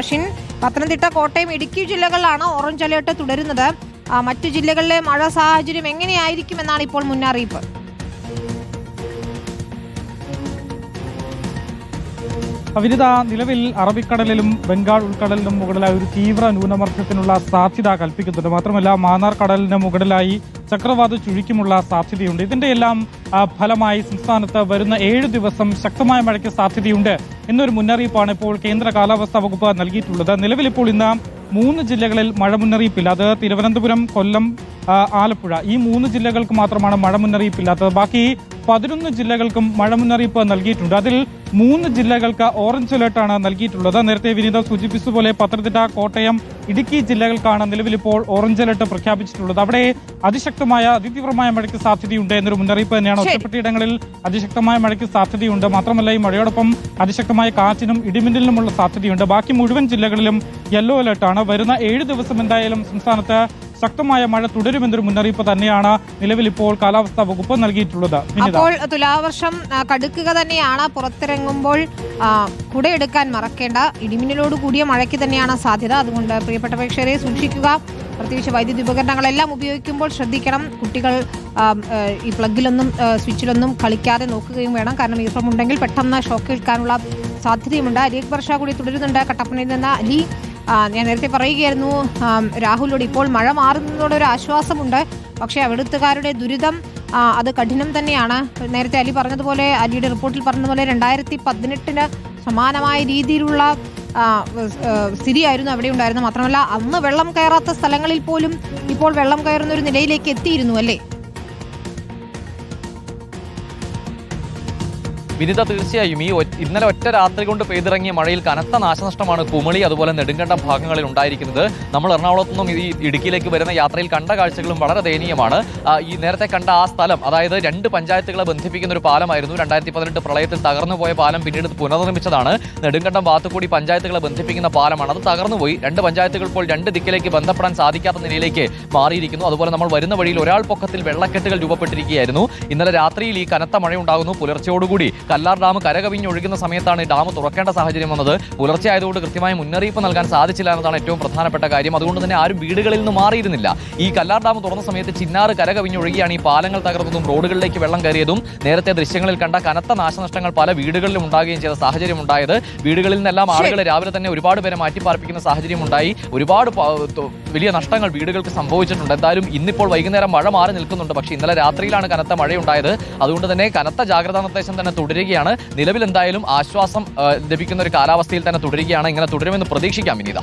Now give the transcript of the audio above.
അഷിൻ, പത്തനംതിട്ട, കോട്ടയം, ഇടുക്കി ജില്ലകളിലാണ് orange alert തുടരുന്നത്. മറ്റു ജില്ലകളിലെ മഴ സാഹചര്യം എങ്ങനെയായിരിക്കുമെന്നാണ് ഇപ്പോൾ മുന്നറിയിപ്പ്? വിനിത, നിലവിൽ അറബിക്കടലിലും ബംഗാൾ ഉൾക്കടലിനും മുകളിലായി ഒരു തീവ്ര ന്യൂനമർദ്ദത്തിനുള്ള സാധ്യത കൽപ്പിക്കുന്നുണ്ട്. മാത്രമല്ല മാന്നാർ കടലിന് മുകളിലായി ചക്രവാത ചുഴിക്കുമുള്ള സാധ്യതയുണ്ട്. ഇതിന്റെ എല്ലാം ഫലമായി സംസ്ഥാനത്ത് വരുന്ന 7 ദിവസം ശക്തമായ മഴയ്ക്ക് സാധ്യതയുണ്ട് എന്നൊരു മുന്നറിയിപ്പാണ് ഇപ്പോൾ കേന്ദ്ര കാലാവസ്ഥാ വകുപ്പ് നൽകിയിട്ടുള്ളത്. നിലവിൽ ഇപ്പോൾ ഇന്ന് 3 ജില്ലകളിൽ മഴ മുന്നറിയിപ്പില്ല. അത് തിരുവനന്തപുരം, കൊല്ലം, ആലപ്പുഴ, ഈ 3 ജില്ലകൾക്ക് മാത്രമാണ് മഴ മുന്നറിയിപ്പില്ലാത്തത്. ബാക്കി 11 ജില്ലകൾക്കും മഴ മുന്നറിയിപ്പ് നൽകിയിട്ടുണ്ട്. അതിൽ 3 ജില്ലകൾക്ക് ഓറഞ്ച് അലേർട്ടാണ് നൽകിയിട്ടുള്ളത്. നേരത്തെ വിനീത സൂചിപ്പിച്ചതുപോലെ പത്തനംതിട്ട, കോട്ടയം, ഇടുക്കി ജില്ലകൾക്കാണ് നിലവിൽ ഇപ്പോൾ ഓറഞ്ച് അലേർട്ട് പ്രഖ്യാപിച്ചിട്ടുള്ളത്. അവിടെ അതിശക്തമായ അതിതീവ്രമായ മഴയ്ക്ക് സാധ്യതയുണ്ട് എന്നൊരു മുന്നറിയിപ്പ് തന്നെയാണ്. ഒറ്റപ്പെട്ടയിടങ്ങളിൽ അതിശക്തമായ മഴയ്ക്ക് സാധ്യതയുണ്ട്. മാത്രമല്ല ഈ മഴയോടൊപ്പം അതിശക്തമായ കാറ്റിനും ഇടിമിന്നലിനുമുള്ള സാധ്യതയുണ്ട്. ബാക്കി മുഴുവൻ ജില്ലകളിലും യെല്ലോ അലേർട്ടാണ്. വരുന്ന 7 ദിവസം എന്തായാലും സംസ്ഥാനത്ത് ശക്തമായ മഴ തുടരുമെന്നൊരു മുന്നറിയിപ്പ് തന്നെയാണ് നിലവിൽ ഇപ്പോൾ കാലാവസ്ഥാ വകുപ്പ് നൽകിയിട്ടുള്ളത്. അപ്പോൾ തുലാവർഷം കടുക്കുക തന്നെയാണ്. പുറത്തിറങ്ങുമ്പോൾ കുടയെടുക്കാൻ മറക്കേണ്ട. ഇടിമിന്നലോട് കൂടിയ മഴയ്ക്ക് തന്നെയാണ് സാധ്യത. അതുകൊണ്ട് പ്രിയപ്പെട്ട പ്രേക്ഷകരെ സൂക്ഷിക്കുക. പ്രത്യേകിച്ച് വൈദ്യുതി ഉപകരണങ്ങളെല്ലാം ഉപയോഗിക്കുമ്പോൾ ശ്രദ്ധിക്കണം. കുട്ടികൾ ഈ പ്ലഗിലൊന്നും സ്വിച്ചിലൊന്നും കളിക്കാതെ നോക്കുകയും വേണം. കാരണം ഈർപ്പമുണ്ടെങ്കിൽ പെട്ടെന്ന് ഷോക്ക് ഏൽക്കാനുള്ള സാധ്യതയുമുണ്ട്. അരിയക് വർഷ കൂടി തുടരുന്നുണ്ട്. കട്ടപ്പനയിൽ നിന്ന് അലി, ഞാൻ നേരത്തെ പറയുകയായിരുന്നു രാഹുലോട്, ഇപ്പോൾ മഴ മാറുന്നതോടൊരു ആശ്വാസമുണ്ട്. പക്ഷേ അവിടുത്തുകാരുടെ ദുരിതം അത് കഠിനം തന്നെയാണ്. നേരത്തെ അലി പറഞ്ഞതുപോലെ, അലിയുടെ റിപ്പോർട്ടിൽ പറഞ്ഞതുപോലെ 2018 സമാനമായ രീതിയിലുള്ള സ്ഥിതിയായിരുന്നു അവിടെ ഉണ്ടായിരുന്നത്. മാത്രമല്ല അന്ന് വെള്ളം കയറാത്ത സ്ഥലങ്ങളിൽ പോലും ഇപ്പോൾ വെള്ളം കയറുന്ന ഒരു നിലയിലേക്ക് എത്തിയിരുന്നു അല്ലേ വിനിത? തീർച്ചയായും ഇന്നലെ ഒറ്റ രാത്രി കൊണ്ട് പെയ്തിറങ്ങിയ മഴയിൽ കനത്ത നാശനഷ്ടമാണ് കുമളി അതുപോലെ നെടുങ്കണ്ടം ഭാഗങ്ങളിൽ ഉണ്ടായിരിക്കുന്നത്. നമ്മൾ എറണാകുളത്തു നിന്നും ഈ ഇടുക്കിയിലേക്ക് വരുന്ന യാത്രയിൽ കണ്ട കാഴ്ചകളും വളരെ ദയനീയമാണ്. ഈ നേരത്തെ കണ്ട ആ സ്ഥലം, അതായത് 2 പഞ്ചായത്തുകളെ ബന്ധിപ്പിക്കുന്ന ഒരു പാലമായിരുന്നു. 2018 പ്രളയത്തിൽ തകർന്നുപോയ പാലം പിന്നീട് പുനർനിർമ്മിച്ചതാണ്. നെടുങ്കണ്ടം ഭാഗത്തുകൂടി പഞ്ചായത്തുകളെ ബന്ധിപ്പിക്കുന്ന പാലമാണ്. അത് തകർന്നുപോയി. 2 പഞ്ചായത്തുകൾ ഇപ്പോൾ 2 ദിക്കിലേക്ക് ബന്ധപ്പെടാൻ സാധിക്കാത്ത നിലയിലേക്ക് മാറിയിരിക്കുന്നു. അതുപോലെ നമ്മൾ വരുന്ന വഴിയിൽ ഒരാൾ പൊക്കത്തിൽ വെള്ളക്കെട്ടുകൾ രൂപപ്പെട്ടിരിക്കുകയായിരുന്നു. ഇന്നലെ രാത്രിയിൽ ഈ കനത്ത മഴയുണ്ടാകുന്നു. പുലർച്ചയോടുകൂടി കല്ലാർ ഡാം കരകവിഞ്ഞൊഴുകുന്ന സമയത്താണ് ഈ ഡാം തുറക്കേണ്ട സാഹചര്യം വന്നത്. പുലർച്ചെ ആയതുകൊണ്ട് കൃത്യമായ മുന്നറിയിപ്പ് നൽകാൻ സാധിച്ചില്ല എന്നതാണ് ഏറ്റവും പ്രധാനപ്പെട്ട കാര്യം. അതുകൊണ്ട് തന്നെ ആരും വീടുകളിൽ നിന്ന് മാറിയിരുന്നില്ല. ഈ കല്ലാർ ഡാം തുറന്ന സമയത്ത് ചിന്നാറ് കരകവിഞ്ഞൊഴുകിയാണ് ഈ പാലങ്ങൾ തകർന്നതും റോഡുകളിലേക്ക് വെള്ളം കയറിയതും നേരത്തെ ദൃശ്യങ്ങളിൽ കണ്ട കനത്ത നാശനഷ്ടങ്ങൾ പല വീടുകളിലും ഉണ്ടാകുകയും ചെയ്ത സാഹചര്യം ഉണ്ടായത്. വീടുകളിൽ നിന്നെല്ലാം ആളുകളെ രാവിലെ തന്നെ ഒരുപാട് പേരെ മാറ്റിപ്പാർപ്പിക്കുന്ന സാഹചര്യം ഉണ്ടായി. ഒരുപാട് വലിയ നഷ്ടങ്ങൾ വീടുകൾക്ക് സംഭവിച്ചിട്ടുണ്ട്. എന്തായാലും ഇന്നിപ്പോൾ വൈകുന്നേരം മഴ മാറി നിൽക്കുന്നുണ്ട്. പക്ഷേ ഇന്നലെ രാത്രിയിലാണ് കനത്ത മഴയുണ്ടായത്. അതുകൊണ്ട് തന്നെ കനത്ത ജാഗ്രതാ നിർദ്ദേശം തന്നെ തുടരുകയാണ്. നിലവിൽ എന്തായാലും ആശ്വാസം ലഭിക്കുന്ന ഒരു കാലാവസ്ഥയിൽ തന്നെ തുടരുകയാണ്. ഇങ്ങനെ തുടരുമെന്ന് പ്രതീക്ഷിക്കാം വിനീത.